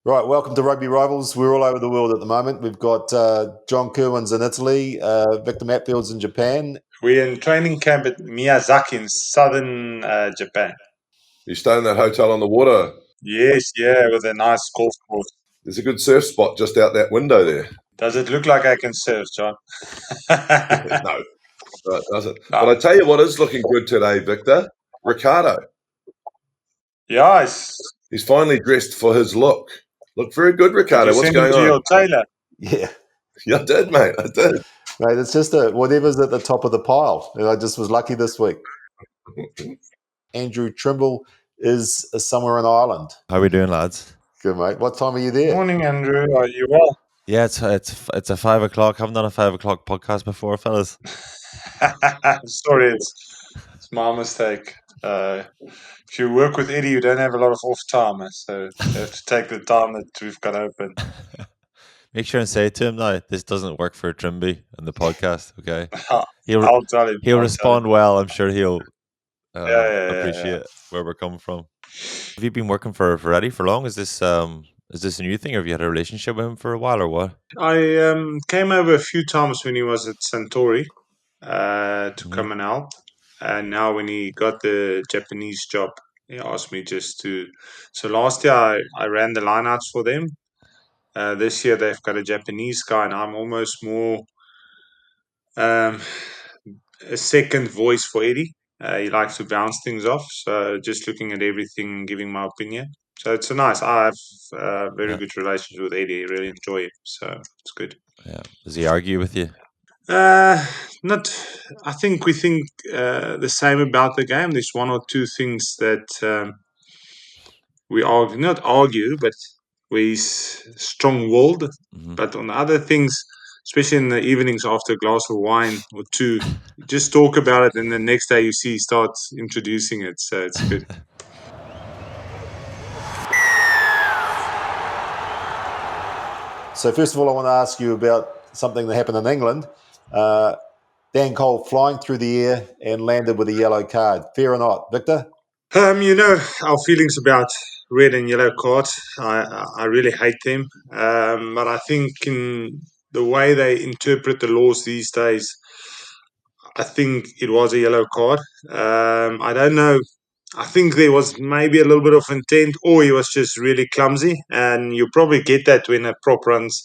Right, welcome to Rugby Rivals. We're all over the world at the moment. We've got John Kirwan's in Italy, Victor Matfield's in Japan. We're in training camp at Miyazaki in southern Japan. You stay in that hotel on the water. Yes, yeah, with a nice golf course. There's a good surf spot just out that window there. Does it look like I can surf, John? No, does it? No. But I tell you what is looking good today, Victor. Ricardo. Yeah, He's finally dressed for his look. Look very good, Ricardo. What's going to on? your tailor? Yeah, I did, mate. I did. mate, it's just whatever's at the top of the pile. I just was lucky this week. Andrew Trimble is somewhere in Ireland. How are we doing, lads? Good, mate. What time are you there? Morning, Andrew. Are you well? Yeah, it's a 5 o'clock. Haven't done a 5 o'clock podcast before, fellas. Sorry, it's my mistake. If you work with Eddie, you don't have a lot of off time, so you have to take the time that we've got open. Make sure and say to him now, this doesn't work for Trimby in the podcast, okay? I'll tell him. He'll respond well. I'm sure he'll appreciate where we're coming from. Have you been working for Eddie for long? Is this a new thing, or have you had a relationship with him for a while, or what? I came over a few times when he was at Suntory to come and help. And now when he got the Japanese job, he asked me just to. So last year I ran the lineouts for them. This year they've got a Japanese guy, and I'm almost more a second voice for Eddie. He likes to bounce things off. So just looking at everything and giving my opinion. So it's nice. I have a very good relationship with Eddie. I really enjoy him. So it's good. Yeah. Does he argue with you? Not. I think we think the same about the game. There's one or two things that we argue, not argue, but we're strong-willed. But on other things, especially in the evenings after a glass of wine or two, just talk about it, and the next day you see he starts introducing it. So it's good. So first of all, I want to ask you about something that happened in England. Dan Cole flying through the air and landed with a yellow card. Fair or not, Victor? Our feelings about red and yellow cards. I really hate them, but I think in the way they interpret the laws these days, I think it was a yellow card. I don't know. I think there was maybe a little bit of intent, or he was just really clumsy. And you probably get that when a prop runs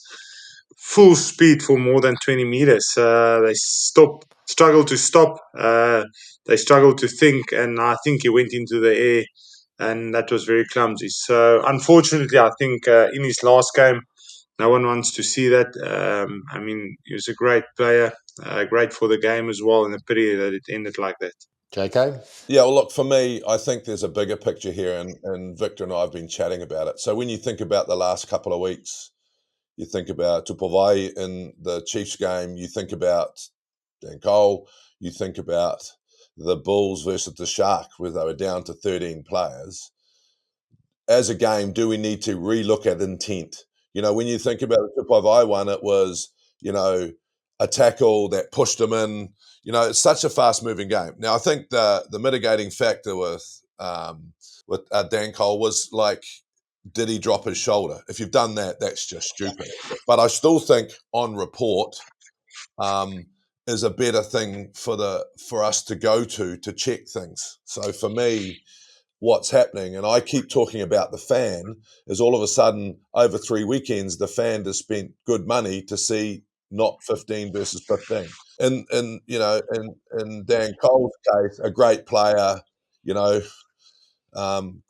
full speed for more than 20 meters. They struggle to stop. They struggle to think, and I think he went into the air, and that was very clumsy. So, unfortunately, I think in his last game, no one wants to see that. I mean, he was a great player, great for the game as well, and a pity that it ended like that. JK? Yeah, well, look, for me, I think there's a bigger picture here, and Victor and I have been chatting about it. So when you think about the last couple of weeks, you think about Tupavai in the Chiefs game, you think about Dan Cole, you think about the Bulls versus the Shark, where they were down to 13 players. As a game, do we need to relook at intent? When you think about the Tupavai one, it was, a tackle that pushed him in. It's such a fast-moving game. Now, I think the mitigating factor with Dan Cole was like, did he drop his shoulder? If you've done that, that's just stupid. But I still think on report is a better thing for us to go to check things. So for me, what's happening, and I keep talking about the fan, is all of a sudden over 3 weekends the fan has spent good money to see not 15 versus 15. And in Dan Cole's case, a great player,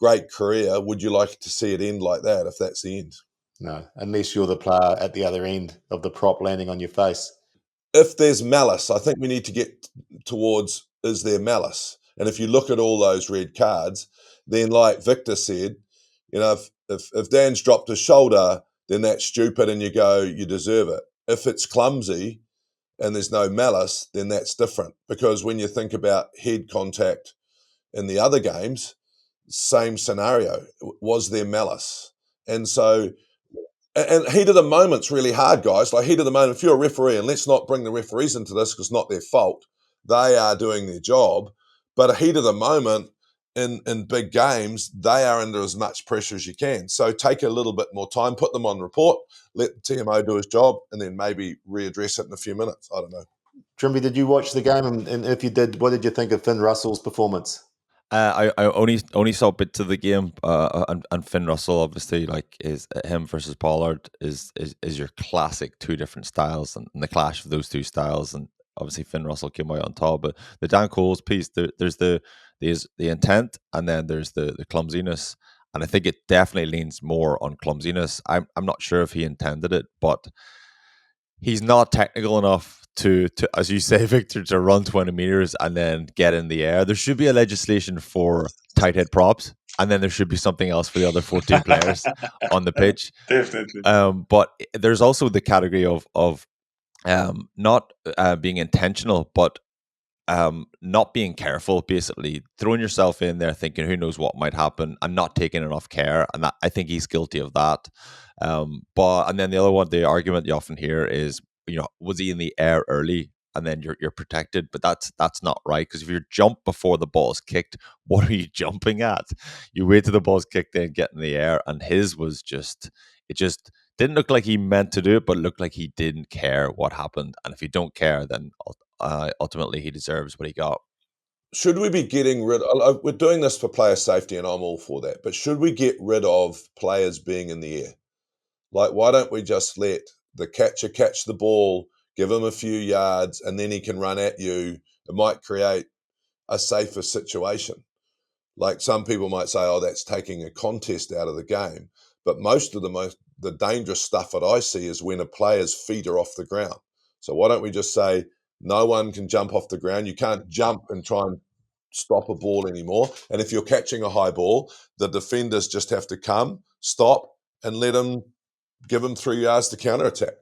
great career. Would you like to see it end like that if that's the end? No, unless you're the player at the other end of the prop landing on your face. If there's malice, I think we need to get towards, is there malice? And if you look at all those red cards, then like Victor said, if Dan's dropped his shoulder, then that's stupid and you go, you deserve it. If it's clumsy and there's no malice, then that's different. Because when you think about head contact in the other games, same scenario. Was there malice? And so, and heat of the moment's really hard, guys. Like heat of the moment, if you're a referee, and let's not bring the referees into this because it's not their fault. They are doing their job. But a heat of the moment, in big games, they are under as much pressure as you can. So take a little bit more time, put them on report, let the TMO do his job, and then maybe readdress it in a few minutes. I don't know. Trimby, did you watch the game? And if you did, what did you think of Finn Russell's performance? I only saw bits of the game, and Finn Russell obviously, like, is him versus Pollard is your classic two different styles, and the clash of those two styles, and obviously Finn Russell came out on top. But the Dan Coles piece, there's the intent, and then there's the clumsiness, and I think it definitely leans more on clumsiness. I'm not sure if he intended it, but he's not technical enough to, as you say, Victor, to run 20 meters and then get in the air. There should be a legislation for tight head props, and then there should be something else for the other 14 players on the pitch. Definitely. But there's also the category of not being intentional, but not being careful, basically throwing yourself in there thinking who knows what might happen and not taking enough care, and I think he's guilty of that. But and then the other one, the argument you often hear is, was he in the air early and then you're protected? But that's not right, because if you jump before the ball is kicked, what are you jumping at? You wait till the ball's kicked, then get in the air, and his was just didn't look like he meant to do it, but looked like he didn't care what happened. And if you don't care, then ultimately he deserves what he got. Should we be getting rid of, we're doing this for player safety and I'm all for that, but should we get rid of players being in the air? Like, why don't we just let the catcher catch the ball, give him a few yards, and then he can run at you? It might create a safer situation. Like, some people might say, oh, that's taking a contest out of the game. But most of the dangerous stuff that I see is when a player's feet are off the ground. So why don't we just say no one can jump off the ground? You can't jump and try and stop a ball anymore. And if you're catching a high ball, the defenders just have to come, stop, and give them 3 yards to counterattack.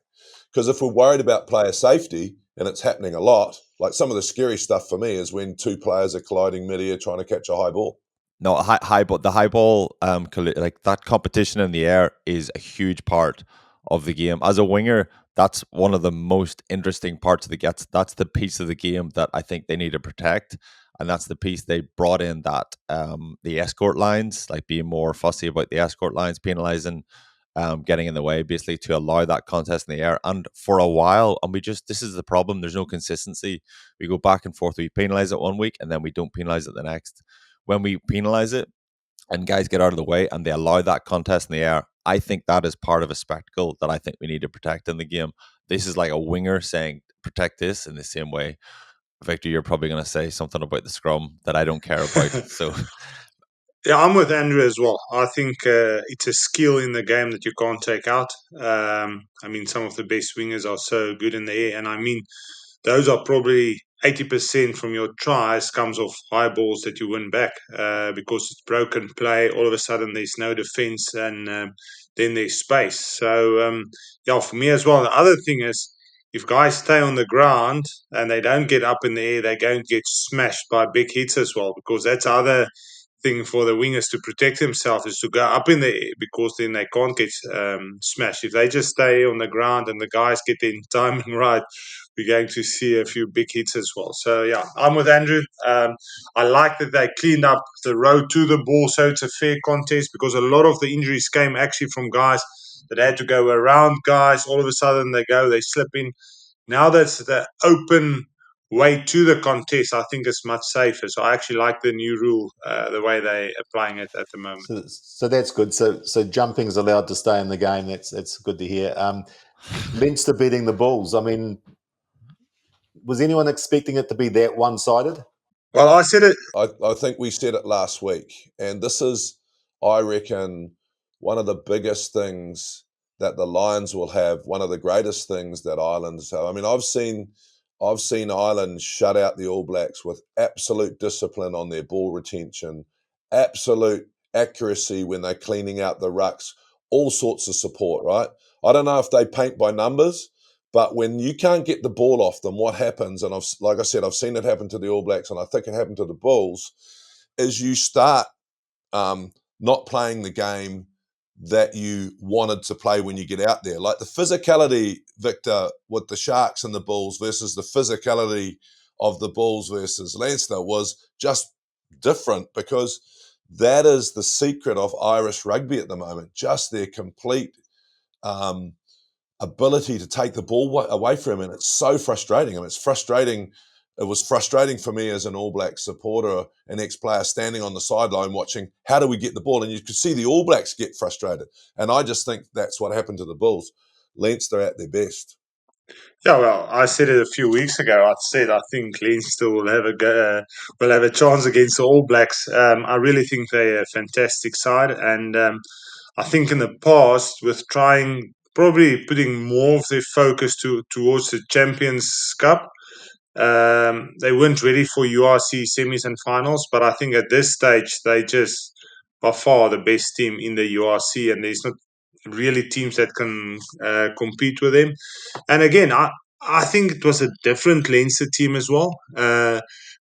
Because if we're worried about player safety, and it's happening a lot, like, some of the scary stuff for me is when two players are colliding mid-air trying to catch a high ball. No, high ball. The high ball, like, that competition in the air is a huge part of the game. As a winger, that's one of the most interesting parts of the game. That's the piece of the game that I think they need to protect, and that's the piece they brought in, that the escort lines, like being more fussy about the escort lines, penalising, getting in the way, basically to allow that contest in the air. And for a while, and this is the problem. There's no consistency. We go back and forth. We penalise it one week, and then we don't penalise it the next. When we penalise it and guys get out of the way and they allow that contest in the air, I think that is part of a spectacle that I think we need to protect in the game. This is like a winger saying, protect this, in the same way. Victor, you're probably going to say something about the scrum that I don't care about. So Yeah, I'm with Andrew as well. I think it's a skill in the game that you can't take out. I mean, some of the best wingers are so good in the air, and I mean, those are probably 80% from your tries comes off high balls that you win back, because it's broken play. All of a sudden, there's no defense, and then there's space. So, yeah, for me as well. The other thing is, if guys stay on the ground and they don't get up in the air, they're going to get smashed by big hits as well, because that's other thing for the wingers to protect themselves, is to go up in the air, because then they can't get smashed. If they just stay on the ground and the guys get their timing right, we're going to see a few big hits as well. So, yeah, I'm with Andrew. I like that they cleaned up the road to the ball, so it's a fair contest, because a lot of the injuries came actually from guys that had to go around guys. All of a sudden, they slip in. Now that's the open way to the contest, I think it's much safer. So I actually like the new rule, the way they're applying it at the moment. So that's good. So jumping is allowed to stay in the game. That's good to hear. Leinster beating the Bulls. I mean, was anyone expecting it to be that one-sided? Well, I said it. I think we said it last week, and this is, I reckon, one of the biggest things that the Lions will have, one of the greatest things that Ireland's have. I mean, I've seen Ireland shut out the All Blacks with absolute discipline on their ball retention, absolute accuracy when they're cleaning out the rucks, all sorts of support, right? I don't know if they paint by numbers, but when you can't get the ball off them, what happens, and like I said, I've seen it happen to the All Blacks, and I think it happened to the Bulls, is you start not playing the game that you wanted to play when you get out there. Like the physicality, Victor, with the Sharks and the Bulls versus the physicality of the Bulls versus Leinster was just different, because that is the secret of Irish rugby at the moment, just their complete ability to take the ball away from him. And it's so frustrating. I mean, it's frustrating. It was frustrating for me as an All Blacks supporter, an ex-player, standing on the sideline watching, how do we get the ball? And you could see the All Blacks get frustrated. And I just think that's what happened to the Bulls. Leinster at their best. Yeah, well, I said it a few weeks ago. I said I think Leinster will have a chance against the All Blacks. I really think they're a fantastic side, and I think in the past, with probably putting more of their focus towards the Champions Cup, they weren't ready for URC semis and finals. But I think at this stage, they just by far the best team in the URC, and there's not really teams that can compete with them. And again, I think it was a different Leinster team as well.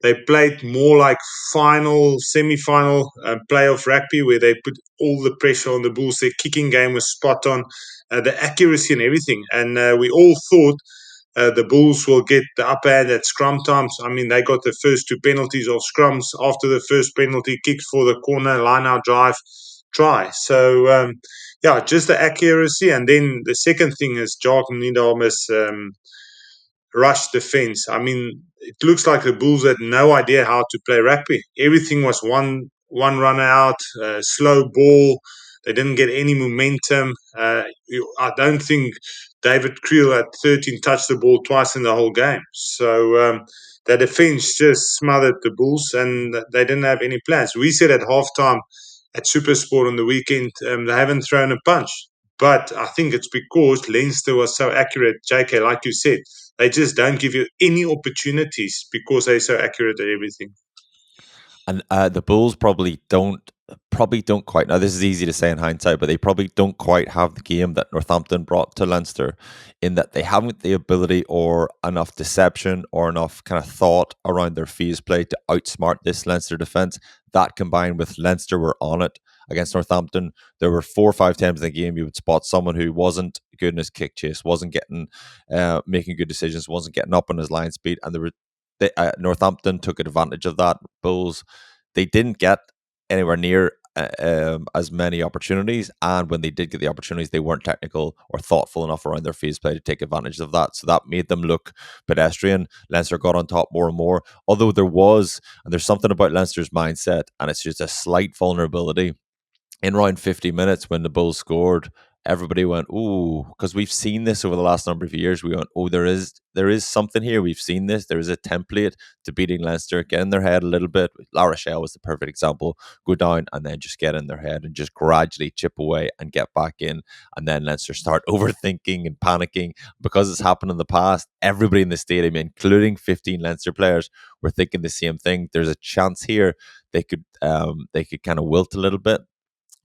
They played more like semi-final playoff rugby, where they put all the pressure on the Bulls. Their kicking game was spot on, the accuracy and everything. And we all thought the Bulls will get the upper hand at scrum times. I mean, they got the first two penalties of scrums after the first penalty kicked for the corner line-out drive try. So, yeah, just the accuracy. And then the second thing is Jacques Nidamus rush defense. I mean, it looks like the Bulls had no idea how to play rugby. Everything was one run out, slow ball. They didn't get any momentum. I don't think David Creel at 13 touched the ball twice in the whole game. So the defense just smothered the Bulls, and they didn't have any plans. We said at halftime at Supersport on the weekend, they haven't thrown a punch. But I think it's because Leinster was so accurate, JK, like you said. They just don't give you any opportunities because they're so accurate at everything. And the Bulls probably don't quite. Now, this is easy to say in hindsight, but they probably don't quite have the game that Northampton brought to Leinster, in that they haven't the ability or enough deception or enough kind of thought around their phase play to outsmart this Leinster defence. That combined with Leinster were on it against Northampton. There were 4 or 5 times in the game you would spot someone who wasn't good in his kick chase, wasn't getting making good decisions, wasn't getting up on his line speed, and Northampton took advantage of that. Bulls, they didn't get anywhere near as many opportunities, and when they did get the opportunities, they weren't technical or thoughtful enough around their phase play to take advantage of that. So that made them look pedestrian. Leinster got on top more and more, although there's something about Leinster's mindset, and it's just a slight vulnerability. In around 50 minutes when the Bulls scored, everybody went, ooh, because we've seen this over the last number of years. We went, oh, there is something here. We've seen this. There is a template to beating Leinster. Get in their head a little bit. La Rochelle was the perfect example. Go down and then just get in their head and just gradually chip away and get back in. And then Leinster start overthinking and panicking. Because it's happened in the past, everybody in the stadium, including 15 Leinster players, were thinking the same thing. There's a chance here they could kind of wilt a little bit.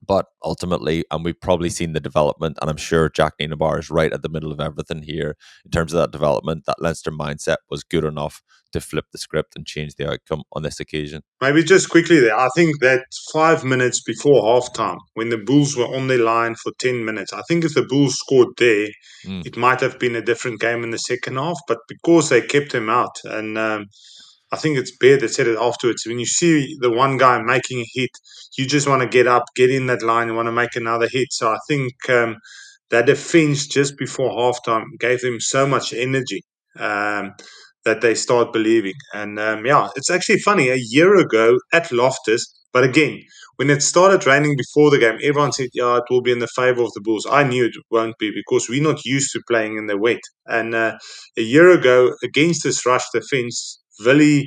But ultimately, and we've probably seen the development, and I'm sure Jack Nienaber is right at the middle of everything here in terms of that development. That Leinster mindset was good enough to flip the script and change the outcome on this occasion. Maybe just quickly there, I think that 5 minutes before halftime, when the Bulls were on their line for 10 minutes, I think if the Bulls scored there, it might have been a different game in the second half. But because they kept him out, and I think it's Bear that said it afterwards. When you see the one guy making a hit, you just want to get up, get in that line, and want to make another hit. So I think that defense just before halftime gave them so much energy that they start believing. And yeah, it's actually funny. A year ago at Loftus, but again, when it started raining before the game, everyone said, yeah, it will be in the favor of the Bulls. I knew it won't be because we're not used to playing in the wet. And a year ago, against this rush defense, Villy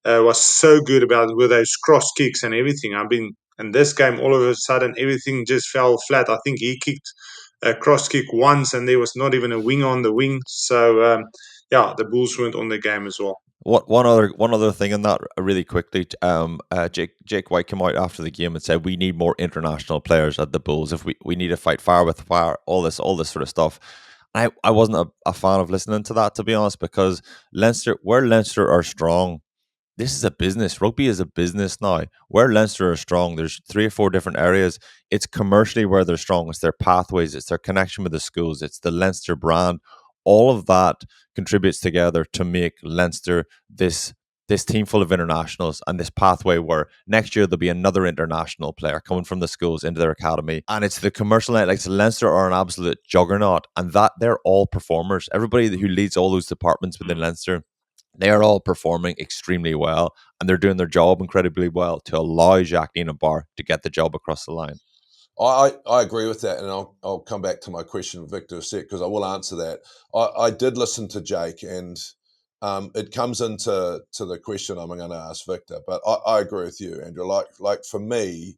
was so good with those cross kicks and everything. In this game, all of a sudden, everything just fell flat. I think he kicked a cross kick once, and there was not even a wing on the wing. So, yeah, the Bulls weren't on the game as well. One other thing in that really quickly, Jake White came out after the game and said we need more international players at the Bulls. If we need to fight fire with fire, all this sort of stuff. I wasn't a fan of listening to that, to be honest, because where Leinster are strong, this is a business. Rugby is a business now. Where Leinster are strong, there's 3 or 4 different areas. It's commercially where they're strong. It's their pathways. It's their connection with the schools. It's the Leinster brand. All of that contributes together to make Leinster this this team full of internationals and this pathway where next year there'll be another international player coming from the schools into their academy, and it's the commercial net. Like Leinster are an absolute juggernaut, and that they're all performers. Everybody who leads all those departments within Leinster, they are all performing extremely well, and they're doing their job incredibly well to allow Jacques Nienaber to get the job across the line. I agree with that, and I'll come back to my question, Victor, a sec, because I will answer that. I did listen to Jake, and it comes into the question I'm going to ask Victor, but I agree with you, Andrew. Like for me,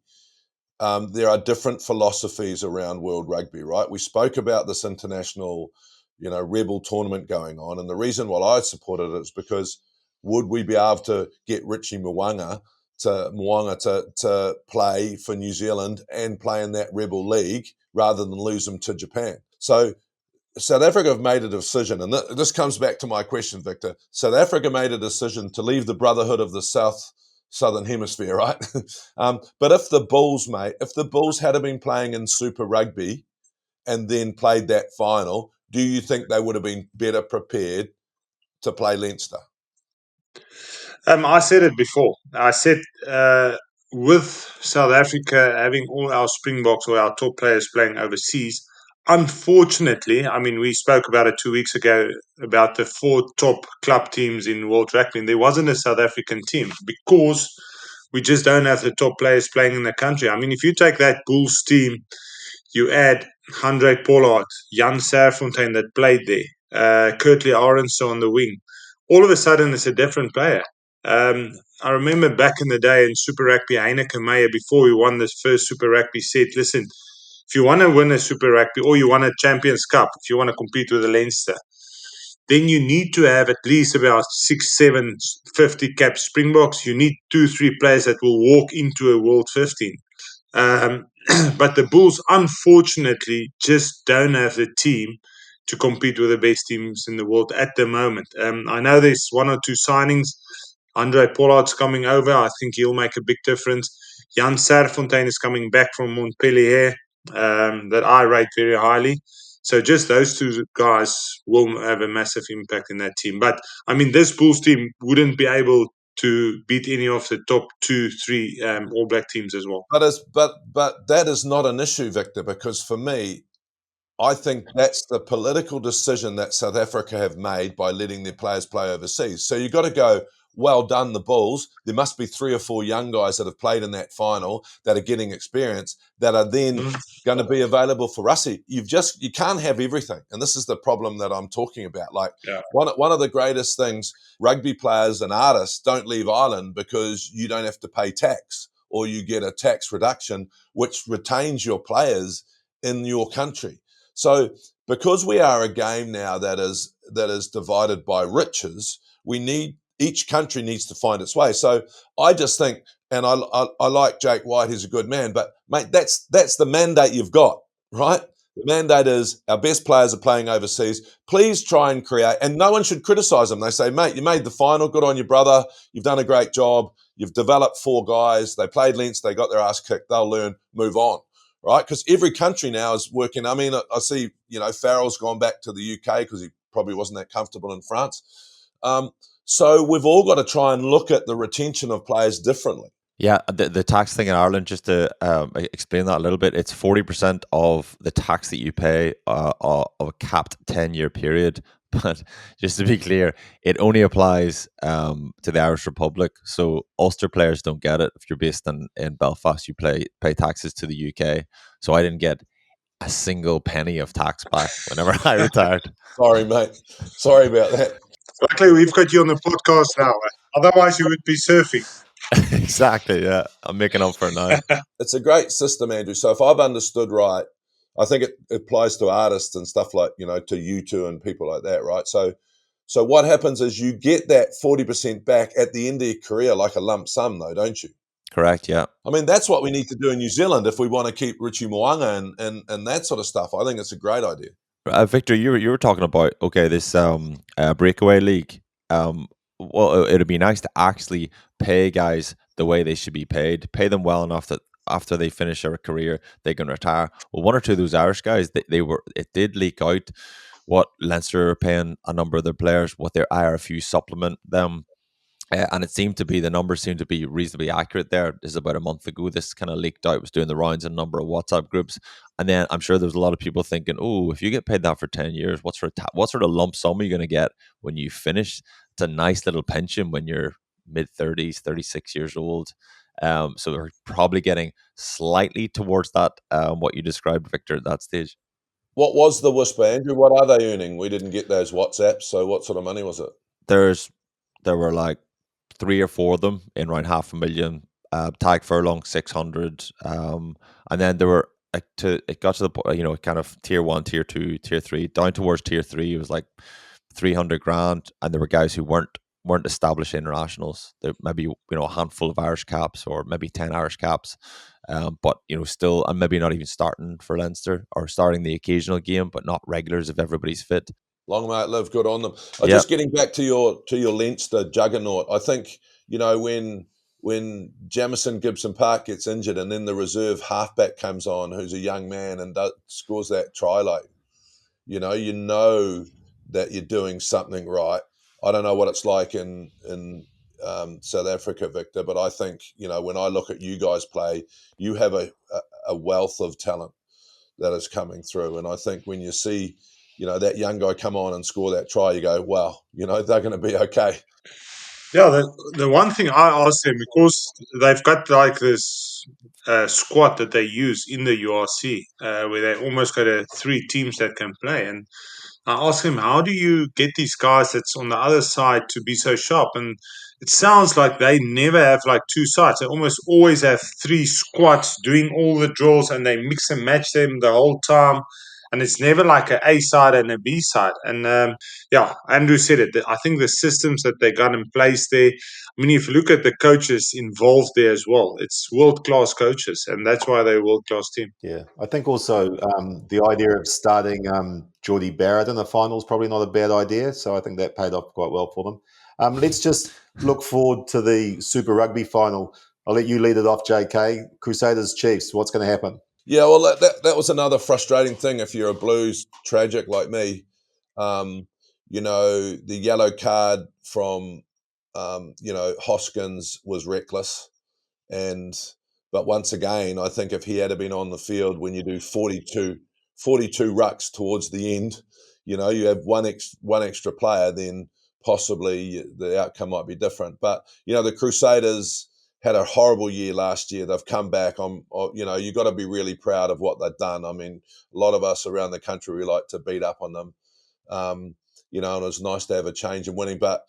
there are different philosophies around World Rugby, right? We spoke about this international, rebel tournament going on, and the reason why I supported it is because would we be able to get Richie Mo'unga to play for New Zealand and play in that rebel league rather than lose him to Japan? So South Africa have made a decision, and this comes back to my question, Victor. South Africa made a decision to leave the brotherhood of the Southern Hemisphere, right? But if the Bulls had been playing in Super Rugby and then played that final, do you think they would have been better prepared to play Leinster? I said it before. I said with South Africa having all our Springboks or our top players playing overseas, unfortunately, I mean, we spoke about it 2 weeks ago about the 4 top club teams in World Rugby, and there wasn't a South African team because we just don't have the top players playing in the country. I mean, if you take that Bulls team, you add Handré Pollard, Jan Serfontein that played there, Kurtley Arendse on the wing, all of a sudden it's a different player. I remember back in the day in Super Rugby, Heineke Meyer, before we won this first Super Rugby, said, listen, if you want to win a Super Rugby or you want a Champions Cup, if you want to compete with the Leinster, then you need to have at least about 6, 7, 50 cap Springboks. You need 2, 3 players that will walk into a World 15. But the Bulls, unfortunately, just don't have the team to compete with the best teams in the world at the moment. I know there's 1 or 2 signings. Handré Pollard's coming over. I think he'll make a big difference. Jan Serfontein is coming back from Montpellier, that I rate very highly. So just those 2 guys will have a massive impact in that team. But, I mean, this Bulls team wouldn't be able to beat any of the top 2, 3 All Black teams as well. But that is not an issue, Victor, because for me, I think that's the political decision that South Africa have made by letting their players play overseas. So you've got to go, well done, the Bulls. There must be 3 or 4 young guys that have played in that final that are getting experience that are then going to be available for us. You can't have everything. And this is the problem that I'm talking about. Like one of the greatest things, rugby players and artists don't leave Ireland because you don't have to pay tax or you get a tax reduction, which retains your players in your country. So because we are a game now that is divided by riches, each country needs to find its way. So I just think, and I like Jake White, he's a good man, but mate, that's the mandate you've got, right? The mandate is our best players are playing overseas. Please try and create, and no one should criticize them. They say, mate, you made the final, good on you, brother. You've done a great job. You've developed 4 guys. They played Leinster, they got their ass kicked. They'll learn, move on. Right, because every country now is working. I mean, I see, Farrell's gone back to the UK because he probably wasn't that comfortable in France. So we've all got to try and look at the retention of players differently. Yeah, the tax thing in Ireland, just to explain that a little bit, it's 40% of the tax that you pay of a capped 10-year period. But just to be clear, it only applies to the Irish Republic. So Ulster players don't get it. If you're based in Belfast, you pay taxes to the UK. So I didn't get a single penny of tax back whenever I retired. Sorry, mate. Sorry about that. Luckily, we've got you on the podcast now. Otherwise, you would be surfing. Exactly, yeah. I'm making up for it now. It's a great system, Andrew. So if I've understood right, I think it applies to artists and stuff like, to U2 and people like that, right? So what happens is you get that 40% back at the end of your career, like a lump sum, though, don't you? Correct, yeah. I mean, that's what we need to do in New Zealand if we want to keep Richie Mo'unga and that sort of stuff. I think it's a great idea. Victor, you were talking about, this breakaway league. Well, it'd be nice to actually pay guys the way they should be paid, pay them well enough that after they finish their career, they can retire. Well, 1 or 2 of those Irish guys, it did leak out what Leinster are paying a number of their players, what their IRFU supplement them. And the numbers seem to be reasonably accurate there. This is about a month ago. This kind of leaked out, was doing the rounds in a number of WhatsApp groups. And then I'm sure there's a lot of people thinking, oh, if you get paid that for 10 years, what sort of lump sum are you going to get when you finish? It's a nice little pension when you're mid 30s, 36 years old. So they're probably getting slightly towards that, what you described, Victor, at that stage. What was the whisper, Andrew? What are they earning? We didn't get those WhatsApps, so what sort of money was it? There were like 3 or 4 of them in around 500,000. Tag furlong 600, and then there were it got to the point, kind of tier 1, tier 2, tier 3, down towards tier 3. It was like 300 grand, and there were guys who weren't established internationals. There maybe a handful of Irish caps or maybe 10 Irish caps, but still, and maybe not even starting for Leinster or starting the occasional game, but not regulars if everybody's fit. Long may it live. Good on them. Yeah. Just getting back to your Leinster juggernaut. I think when Jamison Gibson Park gets injured and then the reserve halfback comes on, who's a young man and scores that try late, you know that you're doing something right. I don't know what it's like in South Africa, Victor, but I think when I look at you guys play, you have a wealth of talent that is coming through, and I think when you see that young guy come on and score that try, you go, wow, they're going to be okay. Yeah, the one thing I asked them, because they've got like this squad that they use in the URC, where they almost got 3 teams that can play. And I asked him, how do you get these guys that's on the other side to be so sharp? And it sounds like they never have like 2 sides. They almost always have 3 squads doing all the drills, and they mix and match them the whole time. And it's never like an A side and a B side. And yeah, Andrew said it. I think the systems that they got in place there, I mean, if you look at the coaches involved there as well, it's world-class coaches, and that's why they're a world-class team. Yeah, I think also the idea of starting Geordie Barrett in the final is probably not a bad idea. So I think that paid off quite well for them. Let's just look forward to the Super Rugby final. I'll let you lead it off, JK. Crusaders Chiefs, what's going to happen? Yeah, well, that was another frustrating thing if you're a Blues tragic like me. The yellow card from, Hoskins was reckless. But once again, I think if he had been on the field when you do 42 rucks towards the end, you have one extra player, then possibly the outcome might be different. But, the Crusaders had a horrible year last year. They've come back. You got to be really proud of what they've done. I mean, a lot of us around the country, we like to beat up on them. And it's nice to have a change in winning. But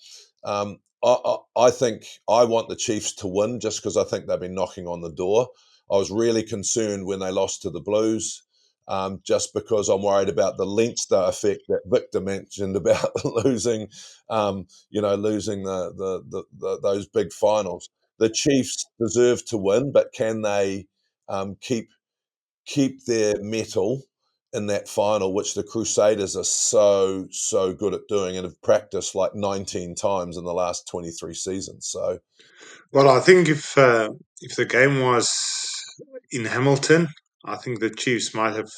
I think I want the Chiefs to win just because I think they've been knocking on the door. I was really concerned when they lost to the Blues, just because I'm worried about the Leinster effect that Victor mentioned about losing those big finals. The Chiefs deserve to win, but can they keep their mettle in that final, which the Crusaders are so good at doing and have practiced like 19 times in the last 23 seasons. So, well, I think if the game was in Hamilton, I think the Chiefs might have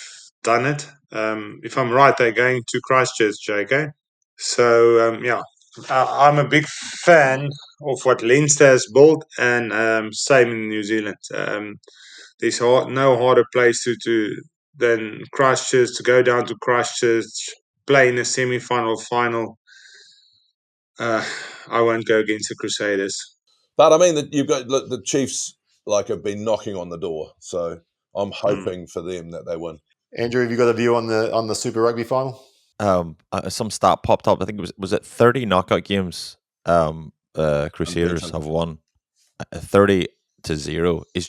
done it. If I'm right, they're going to Christchurch, JK. So yeah, I'm a big fan of what Leinster has built, and same in New Zealand. There's no harder place than Christchurch, to go down to Christchurch, play in a semi-final, final. I won't go against the Crusaders. but I mean, you've got the Chiefs have been knocking on the door, so I'm hoping for them that they win. Andrew, have you got a view on the Super Rugby final? Some stat popped up. I think was it 30 knockout games. Crusaders have won. 30-0 is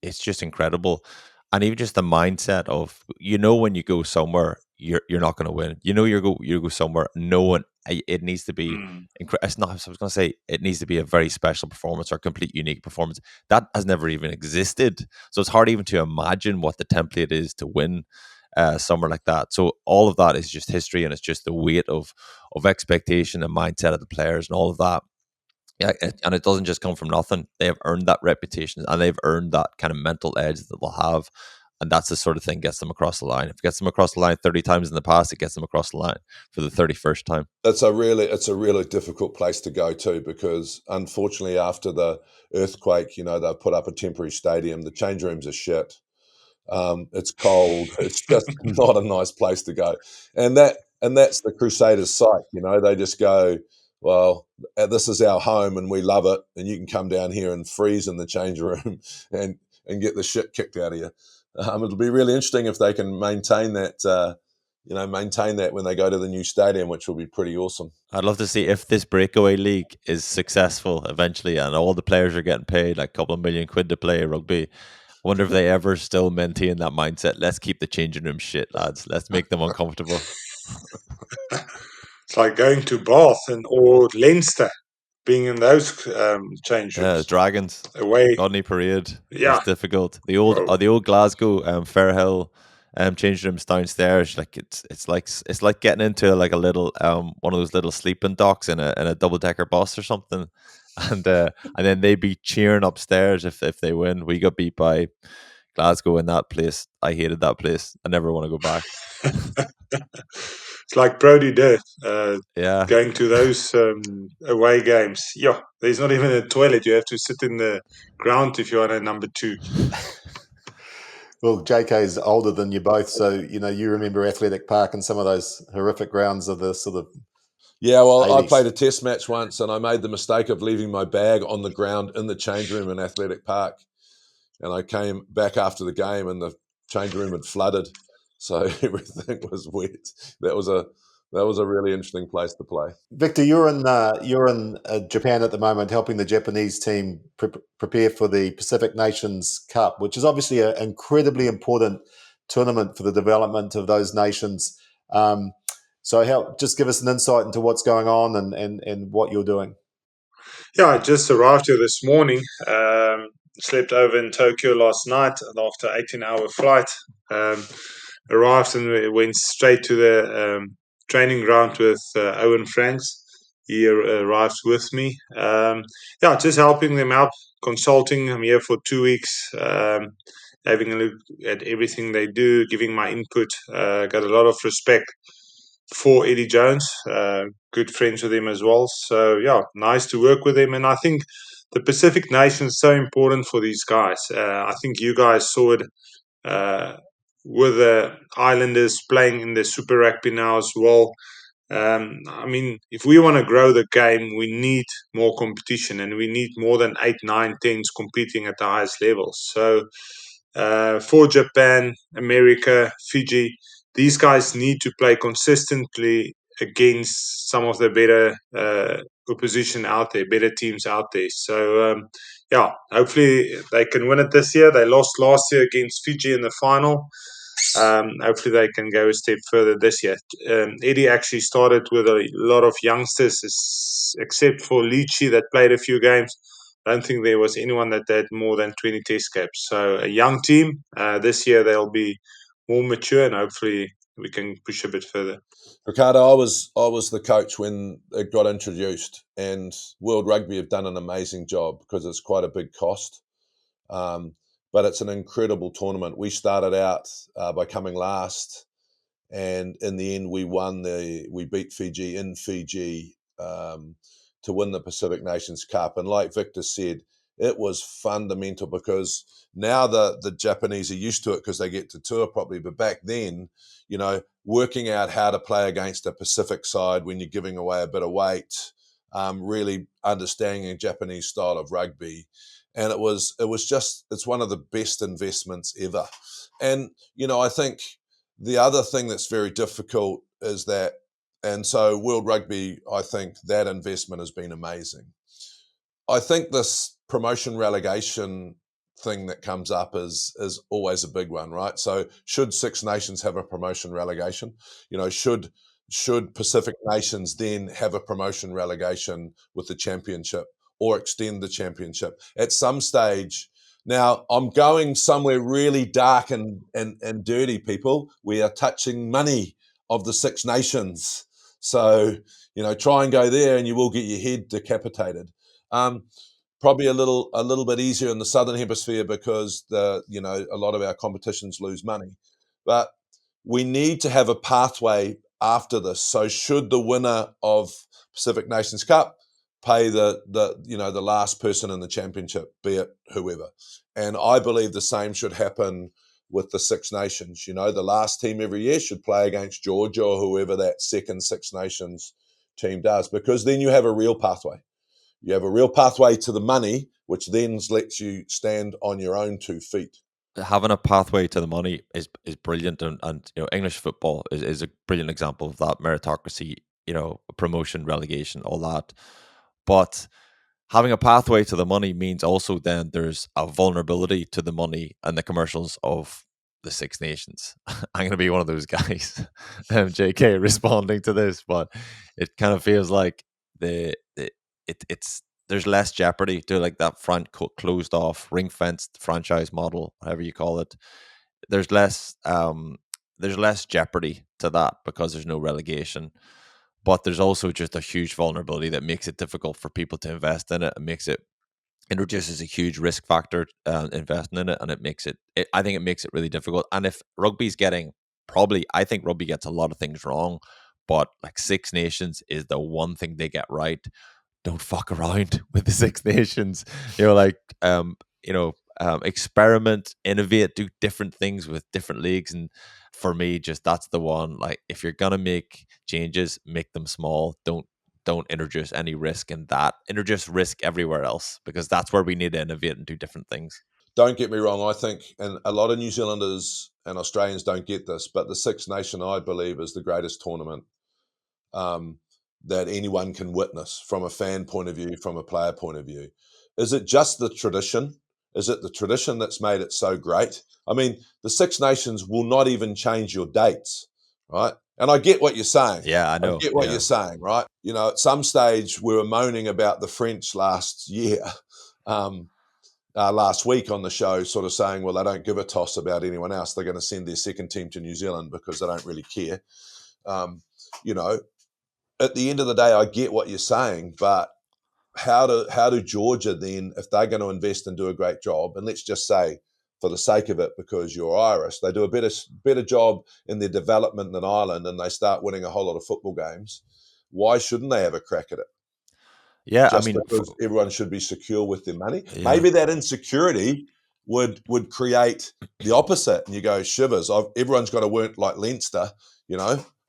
it's just incredible, and even just the mindset of when you go somewhere you're not going to win. You go somewhere. No one. It needs to be. It's not. I was going to say it needs to be a very special performance or a complete unique performance that has never even existed. So it's hard even to imagine what the template is to win somewhere like that. So all of that is just history, and it's just the weight of expectation and mindset of the players and all of that. Yeah, and it doesn't just come from nothing. They have earned that reputation, and they've earned that kind of mental edge that they'll have. And that's the sort of thing gets them across the line. If it gets them across the line 30 times in the past, it gets them across the line for the 31st time. It's a really difficult place to go to, because unfortunately after the earthquake, they've put up a temporary stadium. The change rooms are shit. It's cold. It's just not a nice place to go. And that's the Crusaders' site. They just go, well, this is our home and we love it, and you can come down here and freeze in the change room and get the shit kicked out of you. It'll be really interesting if they can maintain that. Maintain that when they go to the new stadium, which will be pretty awesome. I'd love to see if this breakaway league is successful eventually and all the players are getting paid like a couple of million quid to play rugby. I wonder if they ever still maintain that mindset. Let's keep the changing room shit, lads. Let's make them uncomfortable. It's like going to Bath or Leinster, being in those change rooms. Yeah, Dragons. Away. Rodney Parade. Yeah. It's difficult. The old Glasgow Fairhill change rooms downstairs. Like it's like getting into like a little one of those little sleeping docks in a double decker bus or something. And then they'd be cheering upstairs if they win. We got beat by Glasgow in that place. I hated that place. I never want to go back. It's like Brody did, Yeah. going to those away games. Yeah, there's not even a toilet. You have to sit in the ground if you're on a number 2. Well, JK is older than you both, so you remember Athletic Park and some of those horrific grounds of the sort of. Yeah, well, 80s. I played a test match once, and I made the mistake of leaving my bag on the ground in the change room in Athletic Park, and I came back after the game, and the change room had flooded, so everything was wet. That was a really interesting place to play. Victor, you're in Japan at the moment, helping the Japanese team prepare for the Pacific Nations Cup, which is obviously an incredibly important tournament for the development of those nations. So just give us an insight into what's going on and what you're doing. Yeah, I just arrived here this morning. Slept over in Tokyo last night, and after 18-hour flight, arrived and went straight to the training ground with Owen Franks. He arrived with me. Just helping them out, consulting. I'm here for 2 weeks, having a look at everything they do, giving my input. Got a lot of respect for Eddie Jones, good friends with him as well. So, nice to work with him. And I think the Pacific Nation is so important for these guys. I think you guys saw it with the Islanders playing in the Super Rugby now as well. If we want to grow the game, we need more competition, and we need more than 8, 9, 10s competing at the highest levels. So, for Japan, America, Fiji, these guys need to play consistently against some of the better opposition out there, better teams out there. So, hopefully they can win it this year. They lost last year against Fiji in the final. Hopefully they can go a step further this year. Eddie actually started with a lot of youngsters, except for Leachy that played a few games. I don't think there was anyone that had more than 20 test caps. So a young team. This year they'll be more mature, and hopefully we can push a bit further. Ricardo, I was the coach when it got introduced, and World Rugby have done an amazing job because it's quite a big cost. But it's an incredible tournament. We started out by coming last, and in the end, we beat Fiji in Fiji to win the Pacific Nations Cup. And like Victor said, it was fundamental because now the Japanese are used to it because they get to tour properly. But back then, working out how to play against a Pacific side when you're giving away a bit of weight, really understanding a Japanese style of rugby. And it's one of the best investments ever. And, I think the other thing that's very difficult is that, and so World Rugby, I think that investment has been amazing. I think this promotion relegation thing that comes up is always a big one, right? So should Six Nations have a promotion relegation? Should Pacific Nations then have a promotion relegation with the championship or extend the championship at some stage? Now, I'm going somewhere really dark and dirty, people. We are touching money of the Six Nations. So, try and go there and you will get your head decapitated. probably a little bit easier in the Southern Hemisphere because a lot of our competitions lose money. But we need to have a pathway after this. So should the winner of Pacific Nations Cup pay the last person in the championship, be it whoever. And I believe the same should happen with the Six Nations. The last team every year should play against Georgia or whoever that second Six Nations team does, because then you have a real pathway. You have a real pathway to the money, which then lets you stand on your own 2 feet. Having a pathway to the money is brilliant, and English football is a brilliant example of that. Meritocracy, promotion, relegation, all that. But having a pathway to the money means also then there's a vulnerability to the money and the commercials of the Six Nations. I'm going to be one of those guys, JK, responding to this, but it kind of feels like it's there's less jeopardy to like that front closed off ring fenced franchise model, whatever you call it. There's less jeopardy to that because there's no relegation. But there's also just a huge vulnerability that makes it difficult for people to invest in it, and introduces a huge risk factor investing in it, and I think it makes it really difficult. And if rugby's I think rugby gets a lot of things wrong, but like Six Nations is the one thing they get right. Don't fuck around with the Six Nations. Experiment, innovate, do different things with different leagues. And for me, just that's the one. Like, if you're gonna make changes, make them small. Don't introduce any risk in that. Introduce risk everywhere else, because that's where we need to innovate and do different things. Don't get me wrong, I think, and a lot of New Zealanders and Australians don't get this, but the Six Nation, I believe, is the greatest tournament that anyone can witness from a fan point of view, from a player point of view. Is it just the tradition? Is it the tradition that's made it so great? I mean, the Six Nations will not even change your dates, right? And I get what you're saying. Yeah, I know. I get what you're saying, right? At some stage, we were moaning about the French last year, last week on the show, sort of saying, well, they don't give a toss about anyone else. They're going to send their second team to New Zealand because they don't really care. At the end of the day, I get what you're saying, but how do Georgia then, if they're going to invest and do a great job, and let's just say for the sake of it, because you're Irish, they do a better job in their development than Ireland, and they start winning a whole lot of football games, why shouldn't they have a crack at it? Yeah, Just because everyone should be secure with their money. Yeah. Maybe that insecurity would create the opposite, and you go, shivers, everyone's got to work like Leinster,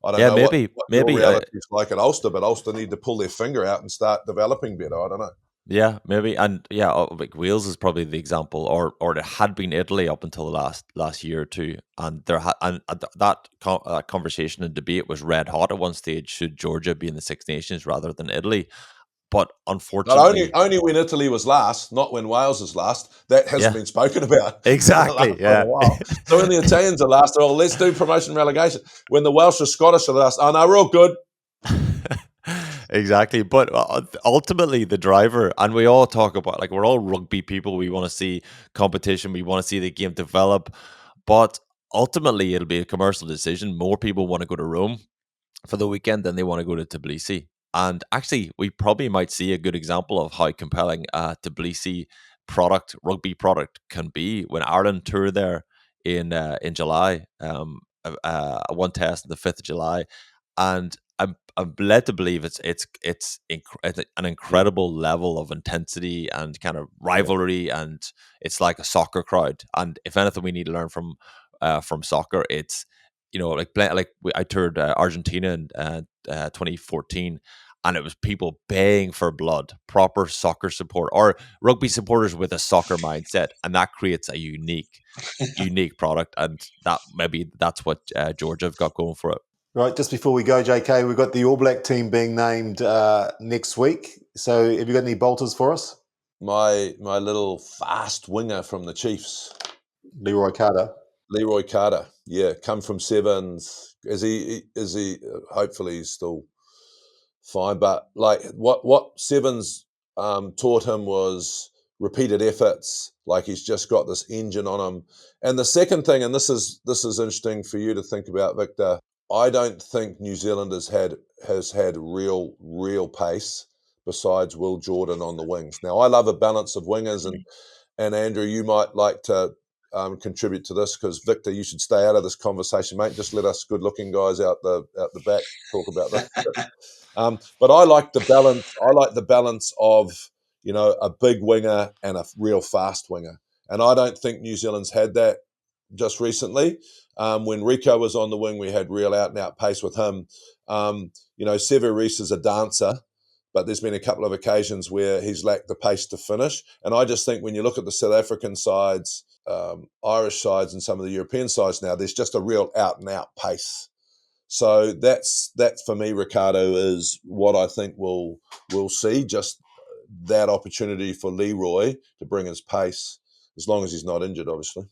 I don't know what your reality is like at Ulster, but Ulster need to pull their finger out and start developing better. I don't know. Yeah, maybe, and like Wales is probably the example, or it had been Italy up until the last year or two, and that conversation and debate was red hot at one stage. Should Georgia be in the Six Nations rather than Italy? But unfortunately, but only when Italy was last, not when Wales is last. That hasn't been spoken about. Exactly. Yeah. So when the Italians are last, oh, let's do promotion relegation. When the Welsh or Scottish are last, oh no, we're all good. Exactly. But ultimately, the driver, and we all talk about, like, we're all rugby people. We want to see competition. We want to see the game develop. But ultimately, it'll be a commercial decision. More people want to go to Rome for the weekend than they want to go to Tbilisi. And actually, we probably might see a good example of how compelling Tbilisi rugby product can be when Ireland tour there in July. One test on the 5th of July, and I'm led to believe it's an incredible level of intensity and kind of rivalry, and it's like a soccer crowd. And if anything, we need to learn from soccer, it's I toured Argentina in 2014, and it was people baying for blood, proper soccer support, or rugby supporters with a soccer mindset, and that creates a unique product, and that's what Georgia have got going for it. Right, just before we go, JK, we've got the All Black team being named next week. So have you got any bolters for us? My little fast winger from the Chiefs. Leroy Carter, yeah, come from Sevens. Is he? Hopefully, he's still fine. But like what Sevens taught him was repeated efforts. Like, he's just got this engine on him. And the second thing, and this is interesting for you to think about, Victor. I don't think New Zealand has had real pace, besides Will Jordan on the wings. Now, I love a balance of wingers, and Andrew, you might like to contribute to this, because Victor, you should stay out of this conversation, mate. Just let us good-looking guys out the back talk about this. But I like the balance. I like the balance of, you know, a big winger and a real fast winger, and I don't think New Zealand's had that just recently. When Rico was on the wing, we had real out-and-out pace with him. You know, Sevu Reece is a dancer, but there's been a couple of occasions where he's lacked the pace to finish. And I just think when you look at the South African sides, Irish sides, and some of the European sides now, there's just a real out-and-out pace. So that's for me, Ricardo, is what I think we'll see, just that opportunity for Leroy to bring his pace, as long as he's not injured, obviously.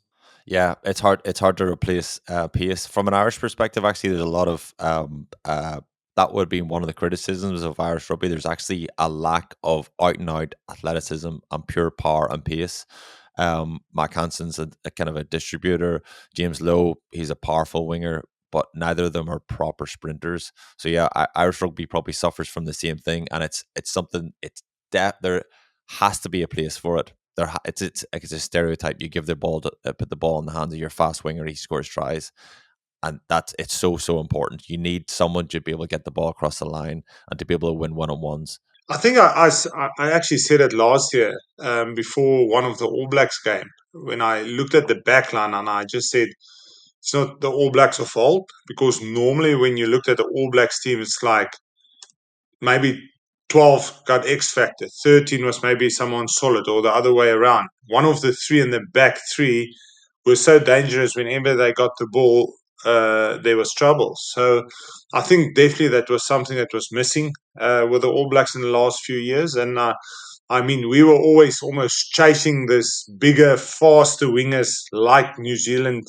Yeah, it's hard. It's hard to replace pace from an Irish perspective. Actually, there's a lot of that would be one of the criticisms of Irish rugby. There's actually a lack of out and out athleticism and pure power and pace. Mac Hansen's a kind of a distributor. James Lowe, he's a powerful winger, but neither of them are proper sprinters. So yeah, Irish rugby probably suffers from the same thing, and it's something. There has to be a place for it. It's a stereotype. You give the ball put the ball in the hands of your fast winger, he scores tries, and it's so important. You need someone to be able to get the ball across the line and to be able to win 1-on-1s. I think I actually said it last year, before one of the All Blacks game, when I looked at the back line, and I just said, it's not the All Blacks' fault, because normally when you looked at the All Blacks team, it's like maybe 12 got X factor, 13 was maybe someone solid, or the other way around. One of the three in the back three were so dangerous. Whenever they got the ball, there was trouble. So I think definitely that was something that was missing with the All Blacks in the last few years. And I mean, we were always almost chasing this bigger, faster wingers like New Zealand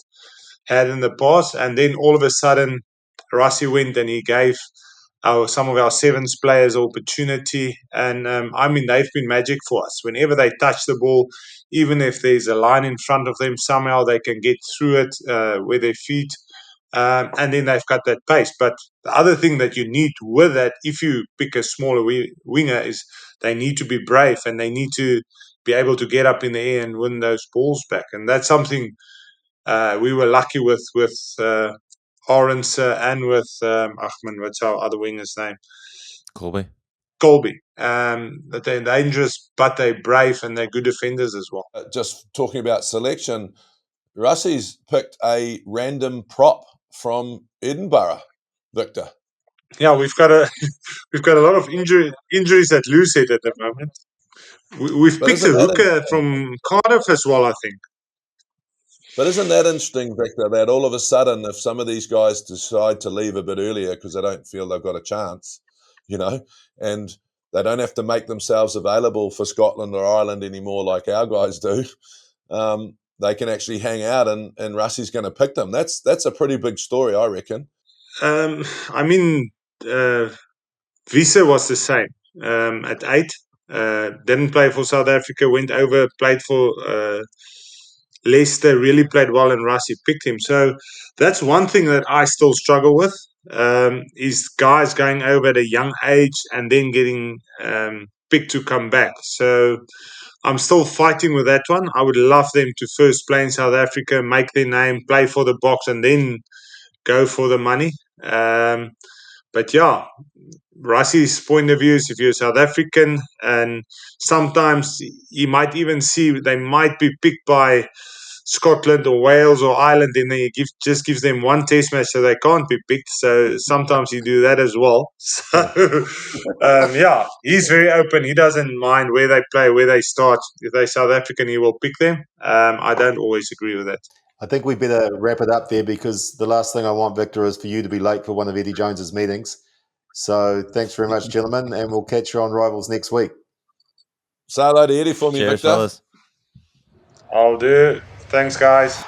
had in the past. And then all of a sudden, Rassie went and he gave some of our sevens players opportunity. And I mean, they've been magic for us. Whenever they touch the ball, even if there's a line in front of them, somehow they can get through it with their feet. And then they've got that pace. But the other thing that you need with that, if you pick a smaller winger, is they need to be brave, and they need to be able to get up in the air and win those balls back. And that's something we were lucky with Orange and with Ahmed, what's our other winger's name? Colby. That they're dangerous, but they're brave, and they're good defenders as well. Just talking about selection, Russie's picked a random prop from Edinburgh, Victor. Yeah, we've got a lot of injuries at loose head at the moment. We've But picked a isn't that hooker from Cardiff as well, I think. But isn't that interesting, Victor, that all of a sudden, if some of these guys decide to leave a bit earlier because they don't feel they've got a chance, you know, and they don't have to make themselves available for Scotland or Ireland anymore like our guys do, they can actually hang out, and Russie's going to pick them. That's a pretty big story, I reckon. I mean, Visa was the same at 8. Didn't play for South Africa, went over, played for Leicester, really played well, and Rassie picked him. So that's one thing that I still struggle with, is guys going over at a young age and then getting picked to come back. So I'm still fighting with that one. I would love them to first play in South Africa, make their name, play for the Boks, and then go for the money. But yeah, Rassie's point of view is, if you're South African, and sometimes you might even see they might be picked by Scotland or Wales or Ireland, and then you just gives them one test match so they can't be picked. So sometimes you do that as well. So yeah, he's very open. He doesn't mind where they play, where they start. If they're South African, he will pick them. I don't always agree with that. I think we better wrap it up there, because the last thing I want, Victor, is for you to be late for one of Eddie Jones's meetings. So thanks very much, gentlemen, and we'll catch you on Rivals next week. Say hello to Eddie for me, Cheers, Victor. fellas. I'll do. Thanks, guys.